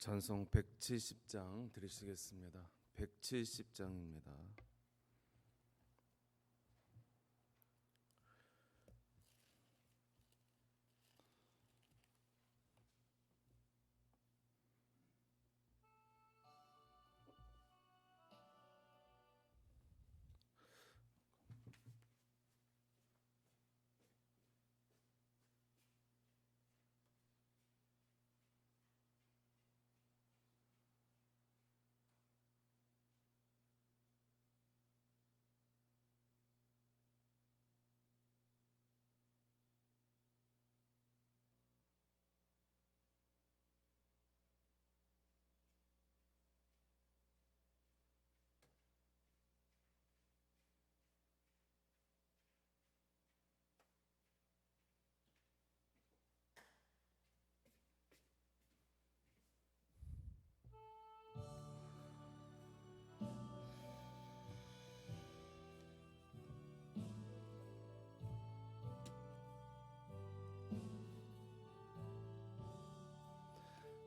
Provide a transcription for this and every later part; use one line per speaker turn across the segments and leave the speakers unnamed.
찬송 170장 드리시겠습니다. 170장입니다.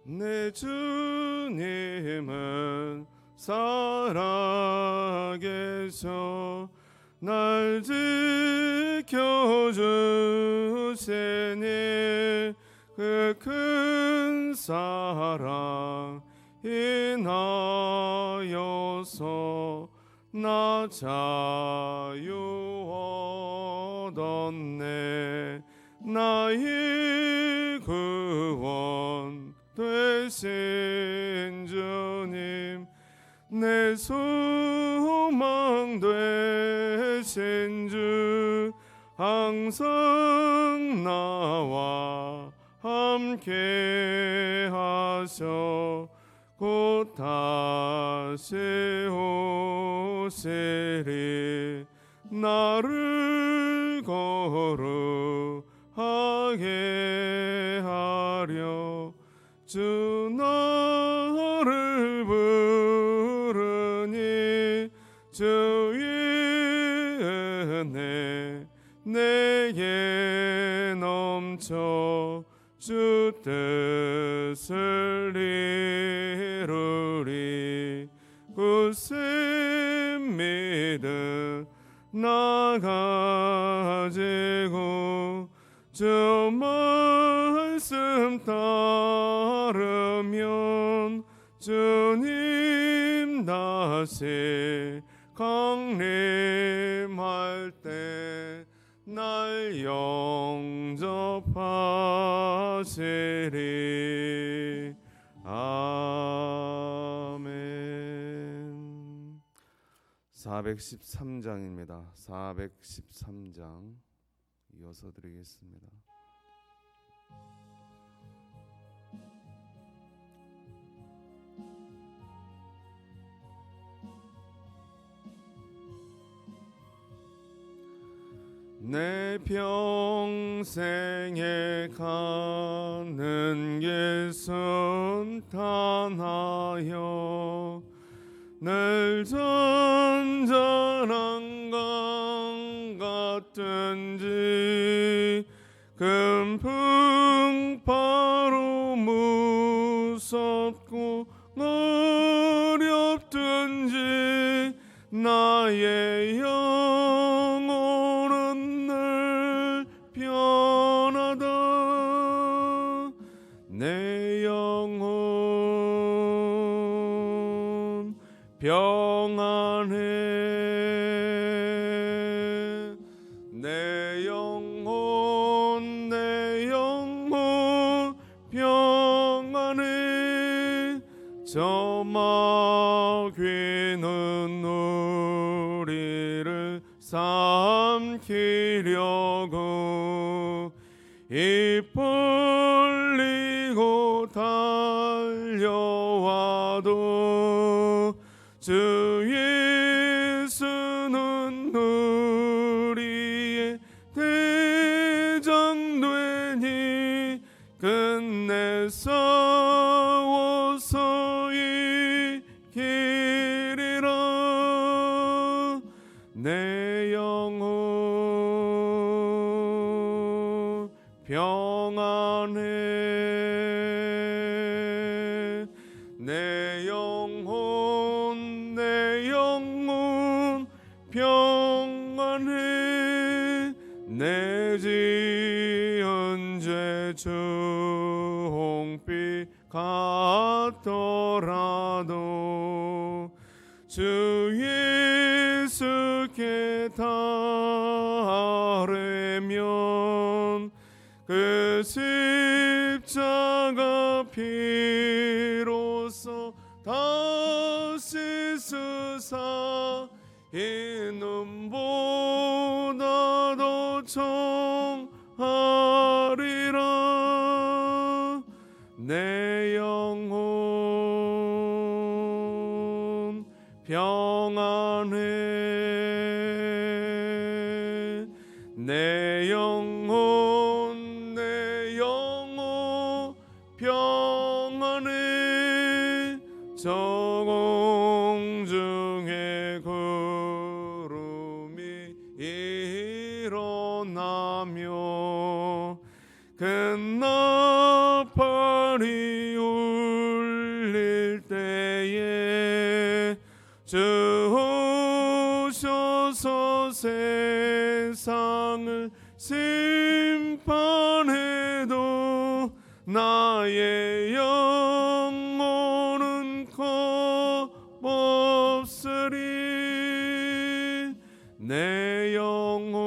내 주님은 살아계셔 날 지켜주시니 그 큰 사랑 인하여서 나 자유 얻었네. 나의 구원 되신 주님, 내 소망 되신 주, 항상 나와 함께 하셔 곧 다시 오시리. 나를 거룩하게 하려 주 나를 부르니 주의 은혜 내게 넘쳐 주 뜻을 이루리. 굳은 믿음 나가지고 주 말씀 따르면 주님 다시 강림할 때 날 영접하시리. 아멘. 413장입니다. 413장 이어서 드리겠습니다. 내 평생에 가는 길 순탄하여 늘 잔잔한 강 같든지 금풍 바로 무섭고 어렵든지 나의 영혼은 늘 편하다. 내 영혼 평안해. 내 영혼 평안해. 저 마귀는 우리를 삼키려고 입 벌리고 달려와도 주 예수는 우리의 대장 되니 끝내 싸워서 이기리라. 내 영혼 평안해. 받더라도 주 예수께 따르면 그 십자가 피로써 다시 쓰사 이눈보다 더 청하리라. 내 영혼 평안해. 내 영혼 평안해. 저 공중에 구름이 일어나며 큰 나팔이 울릴 때에 주 오셔서 세상을 심판해도 나의 영혼은 겁없으리. 내 영혼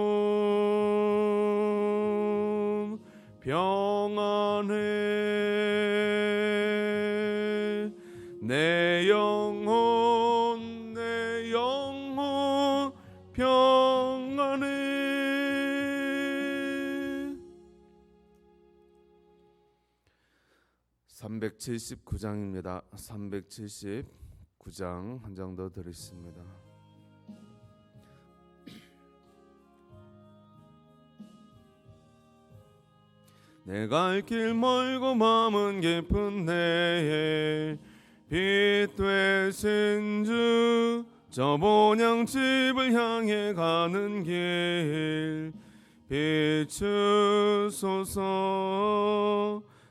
평안해. 내 영혼 평안해. 379장입니다. 379장 한 장 더 드리겠습니다. 내가 갈 길 멀고 마음은 깊은 내에 빛 되신 주 저 본향집을 향해 가는 길 비추소서.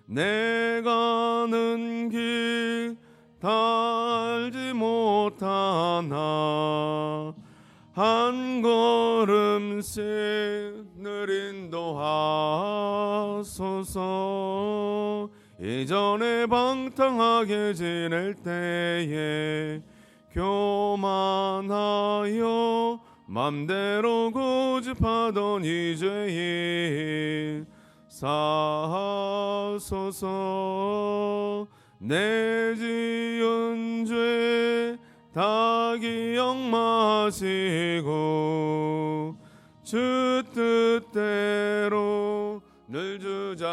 내가 가는 길 다 알지 못하나 한 걸음씩 늘 인도하소서. 이전에 방탕하게 지낼 때에 교만하여 맘대로 고집하던 이 죄인 사하소서. 내 지은 죄 다 기억 마시고 주 뜻대로 늘 주장하소서.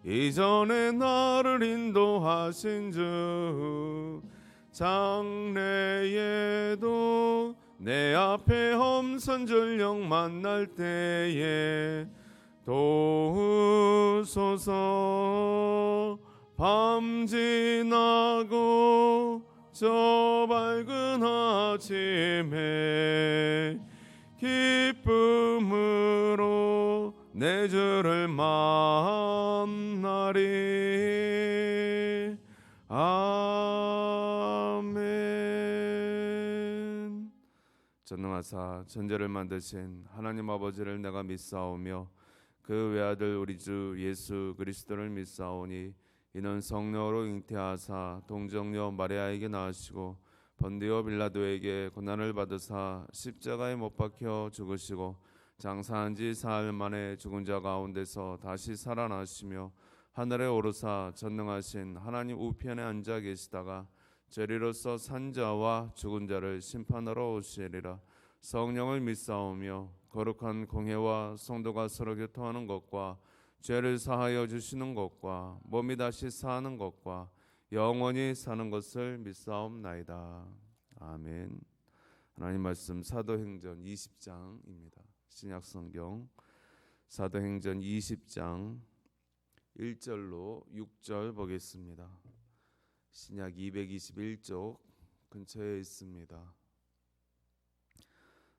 이전에 나를 인도하신 주 장래에도 내 앞에 험산 전령 만날 때에 도우소서. 밤 지나고 저 밝은 아침에 기쁨으로 내 주를 만나리. 아멘. 전능하사 천지를 만드신 하나님 아버지를 내가 믿사오며 그 외아들 우리 주 예수 그리스도를 믿사오니 이는 성령으로 잉태하사 동정녀 마리아에게 낳으시고 번디오 빌라도에게 고난을 받으사 십자가에 못 박혀 죽으시고 장사한 지 사흘 만에 죽은 자 가운데서 다시 살아나시며 하늘에 오르사 전능하신 하나님 우편에 앉아 계시다가 저리로서 산 자와 죽은 자를 심판하러 오시리라. 성령을 믿사오며 거룩한 공회와 성도가 서로 교통하는 것과 죄를 사하여 주시는 것과 몸이 다시 사는 것과 영원히 사는 것을 믿사옵나이다. 아멘. 하나님 말씀 사도행전 20장입니다. 신약성경 사도행전 20장 1절로 6절 보겠습니다. 신약 221쪽 근처에 있습니다.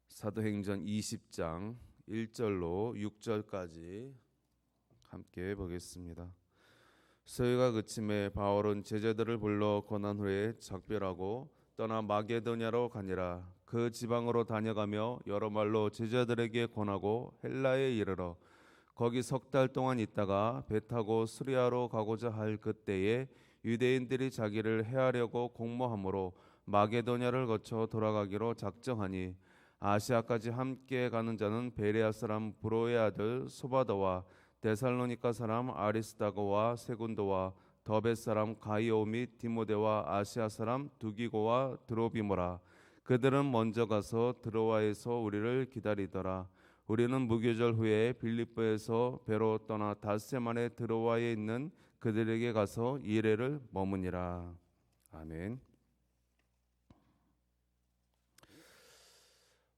사도행전 20장 1절로 6절까지 함께 보겠습니다. 서유가 그침에 바울은 제자들을 불러 고난 후에 작별하고 떠나 마게도냐로 가니라. 그 지방으로 다녀가며 여러 말로 제자들에게 권하고 헬라에 이르러 거기 석 달 동안 있다가 배 타고 수리아로 가고자 할 그때에 유대인들이 자기를 해하려고 공모함으로 마게도냐를 거쳐 돌아가기로 작정하니 아시아까지 함께 가는 자는 베레아 사람 브로의 아들 소바더와 데살로니가 사람 아리스다고와 세군도와 더벳 사람 가이오 및 디모데와 아시아 사람 두기고와 드로비모라. 그들은 먼저 가서 드로아에서 우리를 기다리더라. 우리는 무교절 후에 빌립보에서 배로 떠나 닷새 만에 드로아에 있는 그들에게 가서 이레를 머무니라. 아멘.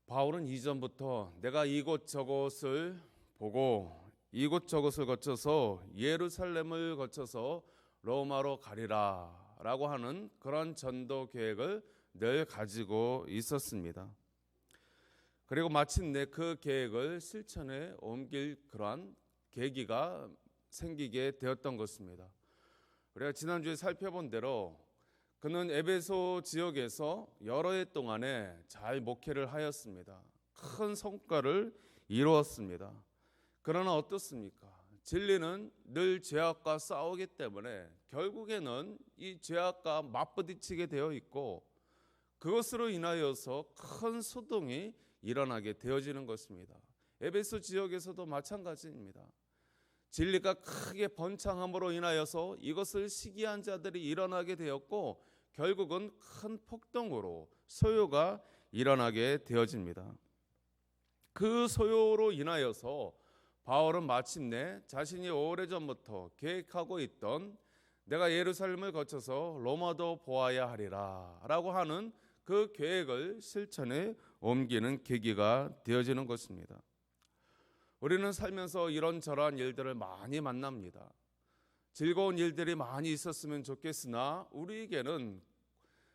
바울은 이전부터 내가 이곳저곳을 보고 이곳저곳을 거쳐서 예루살렘을 거쳐서 로마로 가리라 라고 하는 그런 전도 계획을 늘 가지고 있었습니다. 그리고 마침내 그 계획을 실천에 옮길 그러한 계기가 생기게 되었던 것입니다. 우리가 지난주에 살펴본 대로 그는 에베소 지역에서 여러 해 동안에 잘 목회를 하였습니다. 큰 성과를 이루었습니다. 그러나 어떻습니까? 진리는 늘 죄악과 싸우기 때문에 결국에는 이 죄악과 맞부딪히게 되어 있고 그것으로 인하여서 큰 소동이 일어나게 되어지는 것입니다. 에베소 지역에서도 마찬가지입니다. 진리가 크게 번창함으로 인하여서 이것을 시기한 자들이 일어나게 되었고 결국은 큰 폭동으로 소요가 일어나게 되어집니다. 그 소요로 인하여서 바울은 마침내 자신이 오래전부터 계획하고 있던 내가 예루살렘을 거쳐서 로마도 보아야 하리라 라고 하는 그 계획을 실천에 옮기는 계기가 되어지는 것입니다. 우리는 살면서 이런저런 일들을 많이 만납니다. 즐거운 일들이 많이 있었으면 좋겠으나 우리에게는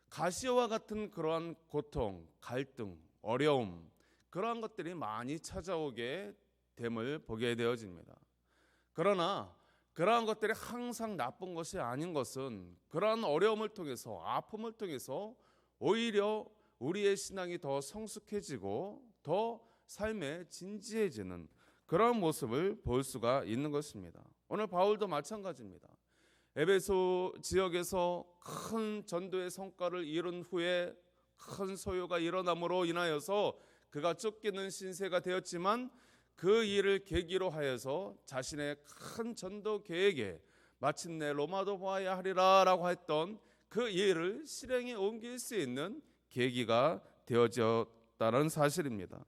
가시와 같은 그러한 고통, 갈등, 어려움 그러한 것들이 많이 찾아오게 됨을 보게 되어집니다. 그러나 그러한 것들이 항상 나쁜 것이 아닌 것은 그러한 어려움을 통해서 아픔을 통해서 오히려 우리의 신앙이 더 성숙해지고 더 삶에 진지해지는 그런 모습을 볼 수가 있는 것입니다. 오늘 바울도 마찬가지입니다. 에베소 지역에서 큰 전도의 성과를 이룬 후에 큰 소요가 일어남으로 인하여서 그가 쫓기는 신세가 되었지만 그 일을 계기로 하여서 자신의 큰 전도 계획에 마침내 로마도 보아야 하리라 라고 했던 그 일을 실행에 옮길 수 있는 계기가 되어졌다는 사실입니다.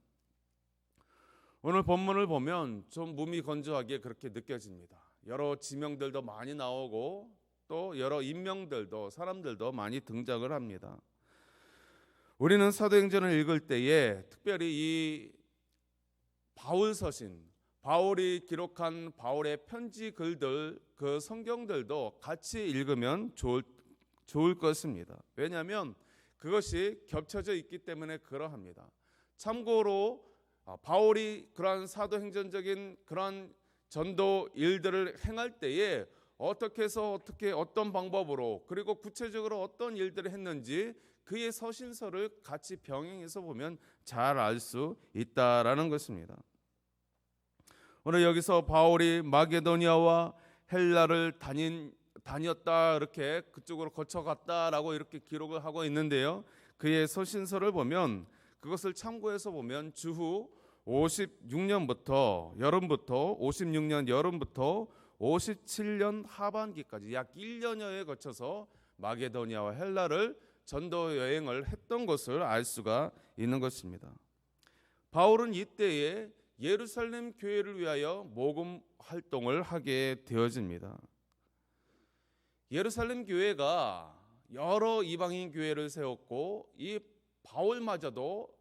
오늘 본문을 보면 좀 무미건조하게 그렇게 느껴집니다. 여러 지명들도 많이 나오고 또 여러 인명들도 사람들도 많이 등장을 합니다. 우리는 사도행전을 읽을 때에 특별히 이 바울 서신, 바울이 기록한 바울의 편지 글들, 그 성경들도 같이 읽으면 좋을 것입니다. 왜냐하면 그것이 겹쳐져 있기 때문에 그러합니다. 참고로 바울이 그러한 사도행전적인 그러한 전도 일들을 행할 때에 어떻게 해서 어떤 방법으로 그리고 구체적으로 어떤 일들을 했는지 그의 서신서를 같이 병행해서 보면 잘 알 수 있다라는 것입니다. 오늘 여기서 바울이 마게도니아와 헬라를 다녔다 이렇게 그쪽으로 거쳐갔다라고 이렇게 기록을 하고 있는데요. 그의 서신서를 보면 그것을 참고해서 보면 주후 56년부터 여름부터 56년 여름부터 57년 하반기까지 약 1년여에 거쳐서 마게도니아와 헬라를 전도 여행을 했던 것을 알 수가 있는 것입니다. 바울은 이때에 예루살렘 교회를 위하여 모금 활동을 하게 되어집니다. 예루살렘 교회가 여러 이방인 교회를 세웠고 이 바울마저도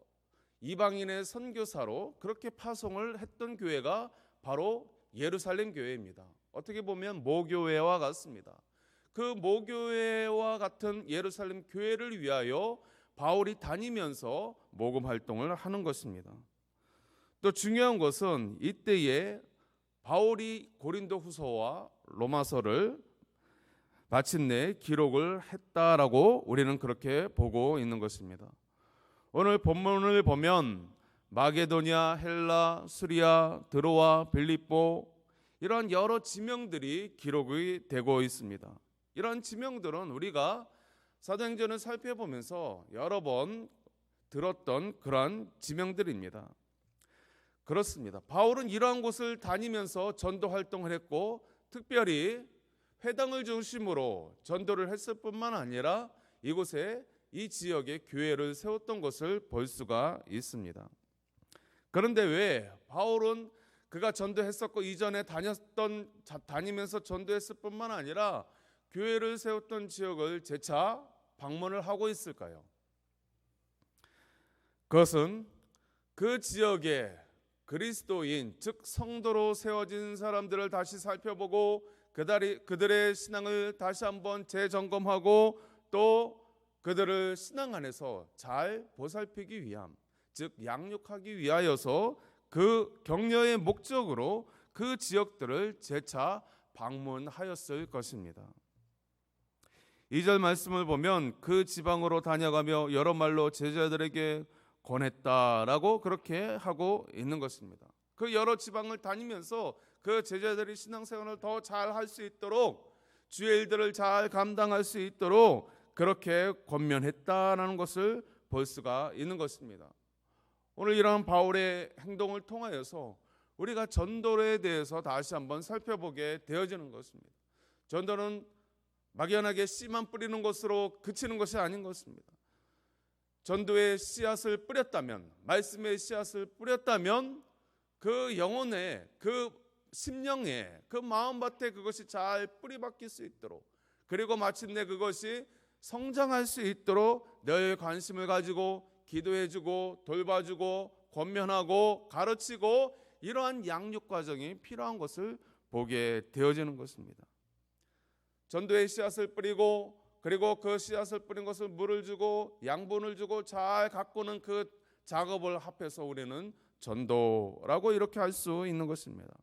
이방인의 선교사로 그렇게 파송을 했던 교회가 바로 예루살렘 교회입니다. 어떻게 보면 모교회와 같습니다. 그 모교회와 같은 예루살렘 교회를 위하여 바울이 다니면서 모금 활동을 하는 것입니다. 또 중요한 것은 이때에 바울이 고린도 후서와 로마서를 마침내 기록을 했다라고 우리는 그렇게 보고 있는 것입니다. 오늘 본문을 보면 마게도냐, 헬라, 수리아, 드로아, 빌립보 이런 여러 지명들이 기록이 되고 있습니다. 이런 지명들은 우리가 사도행전을 살펴보면서 여러 번 들었던 그러한 지명들입니다. 그렇습니다. 바울은 이러한 곳을 다니면서 전도 활동을 했고 특별히 회당을 중심으로 전도를 했을 뿐만 아니라 이곳에 이 지역에 교회를 세웠던 것을 볼 수가 있습니다. 그런데 왜 바울은 그가 전도했었고 이전에 다니면서 전도했을 뿐만 아니라 교회를 세웠던 지역을 재차 방문을 하고 있을까요? 그것은 그 지역에 그리스도인 즉 성도로 세워진 사람들을 다시 살펴보고 그들의 신앙을 다시 한번 재점검하고 또 그들을 신앙 안에서 잘 보살피기 위함 즉 양육하기 위하여서 그 격려의 목적으로 그 지역들을 재차 방문하였을 것입니다. 2절 말씀을 보면 그 지방으로 다녀가며 여러 말로 제자들에게 권했다라고 그렇게 하고 있는 것입니다. 그 여러 지방을 다니면서 그 제자들이 신앙생활을 더 잘 할 수 있도록 주의 일들을 잘 감당할 수 있도록 그렇게 권면했다라는 것을 볼 수가 있는 것입니다. 오늘 이러한 바울의 행동을 통하여서 우리가 전도에 대해서 다시 한번 살펴보게 되어지는 것입니다. 전도는 막연하게 씨만 뿌리는 것으로 그치는 것이 아닌 것입니다. 전도의 씨앗을 뿌렸다면, 말씀의 씨앗을 뿌렸다면 그 영혼에, 그 심령에, 그 마음밭에 그것이 잘 뿌리박힐 수 있도록 그리고 마침내 그것이 성장할 수 있도록 늘 관심을 가지고 기도해주고 돌봐주고 권면하고 가르치고 이러한 양육 과정이 필요한 것을 보게 되어지는 것입니다. 전도의 씨앗을 뿌리고 그리고 그 씨앗을 뿌린 것을 물을 주고 양분을 주고 잘 가꾸는 그 작업을 합해서 우리는 전도라고 이렇게 할 수 있는 것입니다.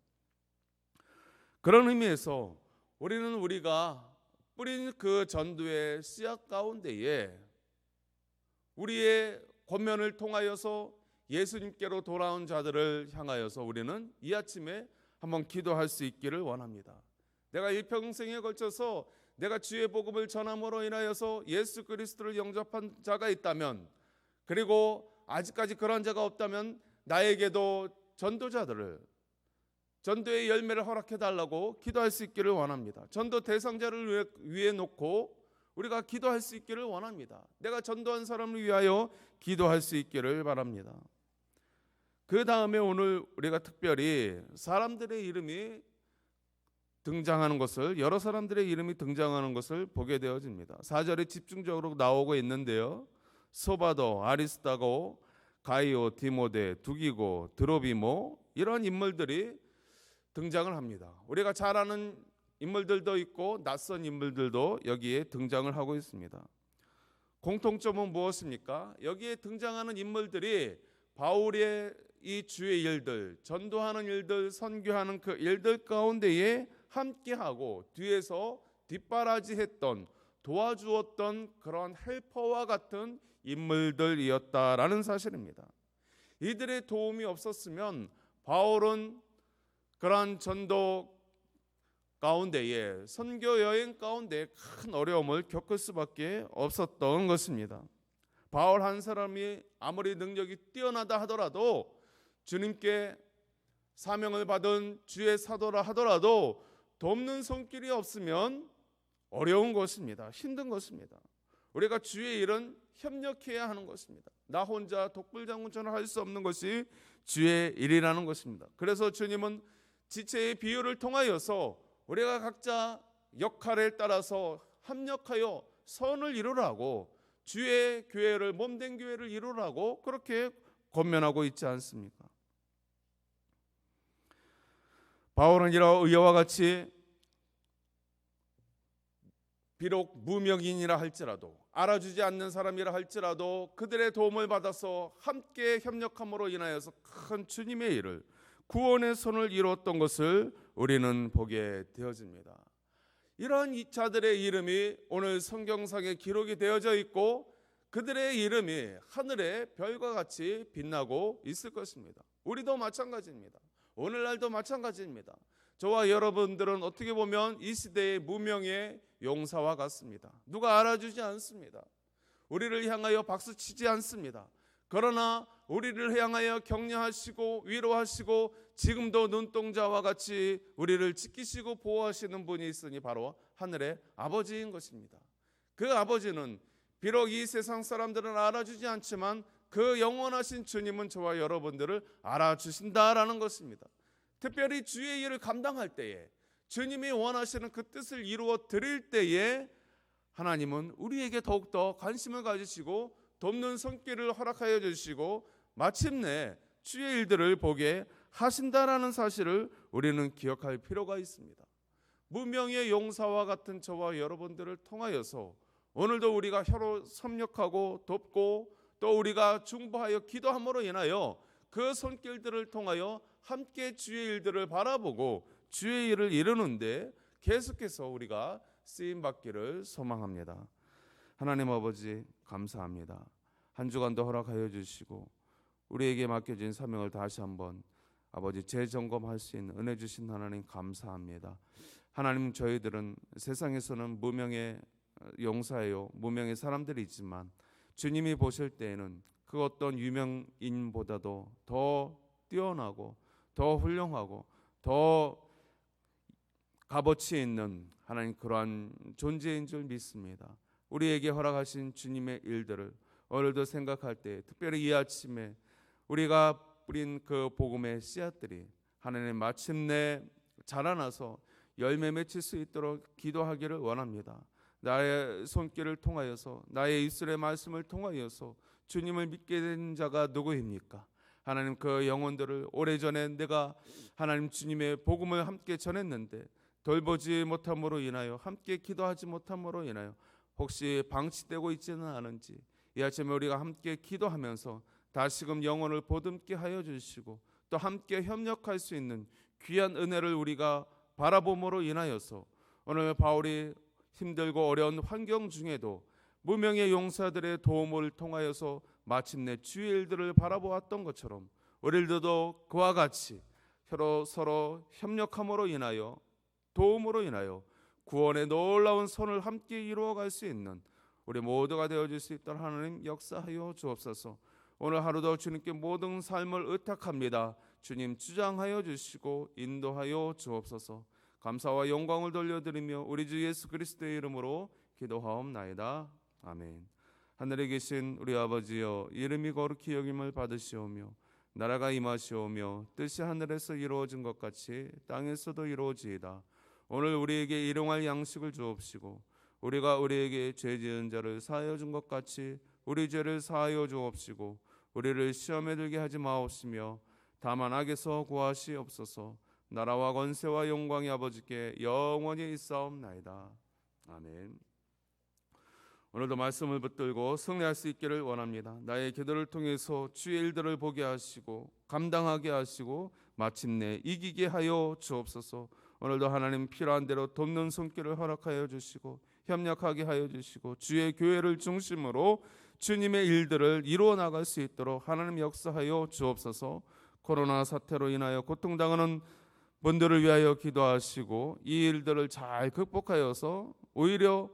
그런 의미에서 우리는 우리가 뿌린 그 전도의 씨앗 가운데에 우리의 권면을 통하여서 예수님께로 돌아온 자들을 향하여서 우리는 이 아침에 한번 기도할 수 있기를 원합니다. 내가 일평생에 걸쳐서 내가 주의 복음을 전함으로 인하여서 예수 그리스도를 영접한 자가 있다면 그리고 아직까지 그런 자가 없다면 나에게도 전도의 열매를 허락해 달라고 기도할 수 있기를 원합니다. 전도 대상자를 위해 놓고 우리가 기도할 수 있기를 원합니다. 내가 전도한 사람을 위하여 기도할 수 있기를 바랍니다. 그 다음에 오늘 우리가 특별히 사람들의 이름이 등장하는 것을 여러 사람들의 이름이 등장하는 것을 보게 되어집니다. 4절에 집중적으로 나오고 있는데요. 소바도, 아리스다고, 가이오, 디모데, 두기고, 드로비모 이런 인물들이 등장을 합니다. 우리가 잘 아는 인물들도 있고 낯선 인물들도 여기에 등장을 하고 있습니다. 공통점은 무엇입니까? 여기에 등장하는 인물들이 바울의 이 주의 일들, 전도하는 일들, 선교하는 그 일들 가운데에 함께하고 뒤에서 뒷바라지했던 도와주었던 그런 헬퍼와 같은 인물들이었다라는 사실입니다. 이들의 도움이 없었으면 바울은 그러한 전도 가운데에 선교 여행 가운데 큰 어려움을 겪을 수밖에 없었던 것입니다. 바울 한 사람이 아무리 능력이 뛰어나다 하더라도 주님께 사명을 받은 주의 사도라 하더라도 돕는 손길이 없으면 어려운 것입니다. 힘든 것입니다. 우리가 주의 일은 협력해야 하는 것입니다. 나 혼자 독불장군처럼 할 수 없는 것이 주의 일이라는 것입니다. 그래서 주님은 지체의 비유를 통하여서 우리가 각자 역할에 따라서 합력하여 선을 이루라고 주의 교회를 몸된 교회를 이루라고 그렇게 권면하고 있지 않습니까? 바울은 이와 같이 비록 무명인이라 할지라도 알아주지 않는 사람이라 할지라도 그들의 도움을 받아서 함께 협력함으로 인하여서 큰 주님의 일을 구원의 손을 이루었던 것을 우리는 보게 되어집니다. 이러한 자들의 이름이 오늘 성경상에 기록이 되어져 있고 그들의 이름이 하늘의 별과 같이 빛나고 있을 것입니다. 우리도 마찬가지입니다. 오늘날도 마찬가지입니다. 저와 여러분들은 어떻게 보면 이 시대의 무명의 용사와 같습니다. 누가 알아주지 않습니다. 우리를 향하여 박수치지 않습니다. 그러나 우리를 향하여 격려하시고 위로하시고 지금도 눈동자와 같이 우리를 지키시고 보호하시는 분이 있으니 바로 하늘의 아버지인 것입니다. 그 아버지는 비록 이 세상 사람들은 알아주지 않지만 그 영원하신 주님은 저와 여러분들을 알아주신다라는 것입니다. 특별히 주의 일을 감당할 때에, 주님이 원하시는 그 뜻을 이루어 드릴 때에 하나님은 우리에게 더욱더 관심을 가지시고 돕는 손길을 허락하여 주시고 마침내 주의 일들을 보게 하신다라는 사실을 우리는 기억할 필요가 있습니다. 무명의 용사와 같은 저와 여러분들을 통하여서 오늘도 우리가 혀로 협력하고 돕고 또 우리가 중보하여 기도함으로 인하여 그 손길들을 통하여 함께 주의 일들을 바라보고 주의 일을 이루는데 계속해서 우리가 쓰임받기를 소망합니다. 하나님 아버지 감사합니다. 한 주간도 허락하여 주시고 우리에게 맡겨진 사명을 다시 한번 아버지 재점검할 수 있는 은혜 주신 하나님 감사합니다. 하나님, 저희들은 세상에서는 무명의 용사예요. 무명의 사람들이 있지만 주님이 보실 때에는 그 어떤 유명인보다도 더 뛰어나고 더 훌륭하고 더 값어치 있는 하나님 그러한 존재인 줄 믿습니다. 우리에게 허락하신 주님의 일들을 오늘도 생각할 때, 특별히 이 아침에 우리가 뿌린 그 복음의 씨앗들이 하나님 마침내 자라나서 열매 맺힐 수 있도록 기도하기를 원합니다. 나의 손길을 통하여서, 나의 입술의 말씀을 통하여서 주님을 믿게 된 자가 누구입니까? 하나님, 그 영혼들을 오래전에 내가 하나님 주님의 복음을 함께 전했는데 돌보지 못함으로 인하여, 함께 기도하지 못함으로 인하여 혹시 방치되고 있지는 않은지 이 아침에 우리가 함께 기도하면서 다시금 영혼을 보듬게 하여 주시고 또 함께 협력할 수 있는 귀한 은혜를 우리가 바라봄으로 인하여서 오늘 바울이 힘들고 어려운 환경 중에도 무명의 용사들의 도움을 통하여서 마침내 주의 일들을 바라보았던 것처럼 우리들도 그와 같이 서로 협력함으로 인하여, 도움으로 인하여 구원의 놀라운 선을 함께 이루어갈 수 있는 우리 모두가 되어줄 수 있도록 하나님 역사하여 주옵소서. 오늘 하루도 주님께 모든 삶을 의탁합니다. 주님 주장하여 주시고 인도하여 주옵소서. 감사와 영광을 돌려드리며 우리 주 예수 그리스도의 이름으로 기도하옵나이다. 아멘. 하늘에 계신 우리 아버지여, 이름이 거룩히 여김을 받으시오며 나라가 임하시오며 뜻이 하늘에서 이루어진 것 같이 땅에서도 이루어지이다. 오늘 우리에게 일용할 양식을 주옵시고 우리가 우리에게 죄 지은 자를 사하여 준 것 같이 우리 죄를 사하여 주옵시고 우리를 시험에 들게 하지 마옵시며 다만 악에서 구하시옵소서. 나라와 권세와 영광이 아버지께 영원히 있사옵나이다. 아멘. 오늘도 말씀을 붙들고 승리할 수 있기를 원합니다. 나의 기도를 통해서 주의 일들을 보게 하시고 감당하게 하시고 마침내 이기게 하여 주옵소서. 오늘도 하나님 필요한 대로 돕는 손길을 허락하여 주시고 협력하게 하여 주시고 주의 교회를 중심으로 주님의 일들을 이루어 나갈 수 있도록 하나님 역사하여 주옵소서. 코로나 사태로 인하여 고통당하는 분들을 위하여 기도하시고 이 일들을 잘 극복하여서 오히려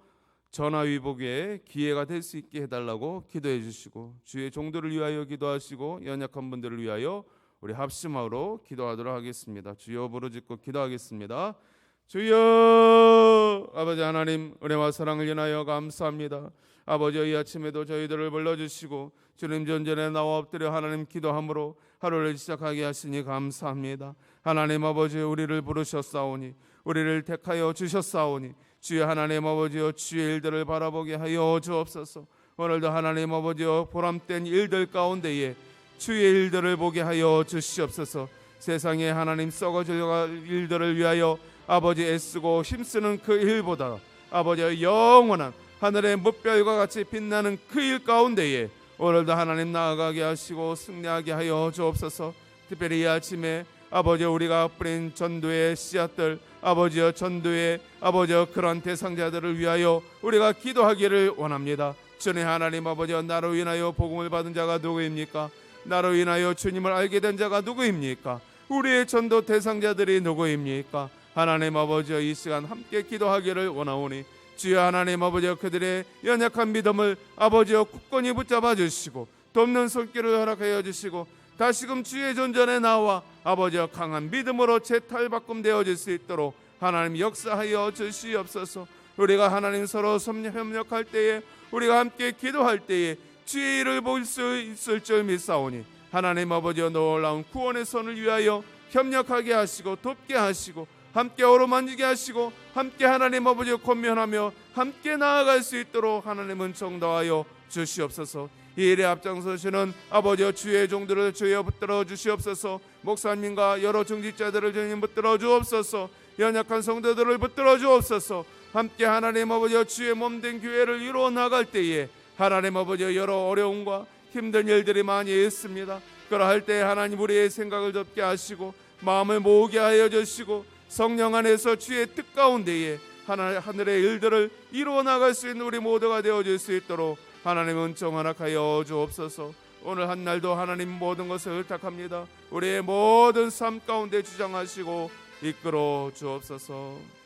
전화위복의 기회가 될 수 있게 해달라고 기도해 주시고 주의 종들을 위하여 기도하시고 연약한 분들을 위하여 우리 합심하로 기도하도록 하겠습니다. 주여 부르짖고 기도하겠습니다. 주여, 아버지 하나님 은혜와 사랑을 인하여 감사합니다. 아버지, 이 아침에도 저희들을 불러주시고 주님 전전에 나와 엎드려 하나님 기도함으로 하루를 시작하게 하시니 감사합니다. 하나님 아버지, 우리를 부르셨사오니 우리를 택하여 주셨사오니 주여 하나님 아버지여, 주의 일들을 바라보게 하여 주옵소서. 오늘도 하나님 아버지여, 보람된 일들 가운데에 주의 일들을 보게 하여 주시옵소서. 세상에 하나님 썩어질 일들을 위하여 아버지 애쓰고 힘쓰는 그 일보다 아버지의 영원한 하늘의 무별과 같이 빛나는 그 일 가운데에 오늘도 하나님 나아가게 하시고 승리하게 하여 주옵소서. 특별히 이 아침에 아버지여, 우리가 뿌린 전도의 씨앗들, 아버지여 전도의 아버지여 그런 대상자들을 위하여 우리가 기도하기를 원합니다. 주님 하나님 아버지, 나로 인하여 복음을 받은 자가 누구입니까? 나로 인하여 주님을 알게 된 자가 누구입니까? 우리의 전도 대상자들이 누구입니까? 하나님 아버지, 이 시간 함께 기도하기를 원하오니 주여 하나님 아버지, 그들의 연약한 믿음을 아버지여 굳건히 붙잡아 주시고 돕는 손길을 허락하여 주시고 다시금 주의 존전에 나와 아버지여 강한 믿음으로 재탈바꿈 되어질 수 있도록 하나님 역사하여 주시옵소서. 우리가 하나님 서로 협력할 때에, 우리가 함께 기도할 때에 주의 일을 볼 수 있을 줄 믿사오니 하나님 아버지여 놀라운 구원의 선을 위하여 협력하게 하시고 돕게 하시고 함께 어루만지게 하시고 함께 하나님 아버지 권면하며 함께 나아갈 수 있도록 하나님은 정도하여 주시옵소서. 이 일에 앞장서시는 아버지여 주의 종들을 주여 붙들어 주시옵소서. 목사님과 여러 중직자들을 주님 붙들어 주옵소서. 연약한 성도들을 붙들어 주옵소서. 함께 하나님 아버지여 주의 몸된 교회를 이루어 나갈 때에 하나님 아버지여 여러 어려움과 힘든 일들이 많이 있습니다. 그러할 때 하나님 우리의 생각을 덮게 하시고 마음을 모으게 하여 주시고 성령 안에서 주의 뜻 가운데에 하늘의 일들을 이루어 나갈 수 있는 우리 모두가 되어질 수 있도록 하나님 은총 허락하여 주옵소서. 오늘 한 날도 하나님 모든 것을 의탁합니다. 우리의 모든 삶 가운데 주장하시고 이끌어 주옵소서.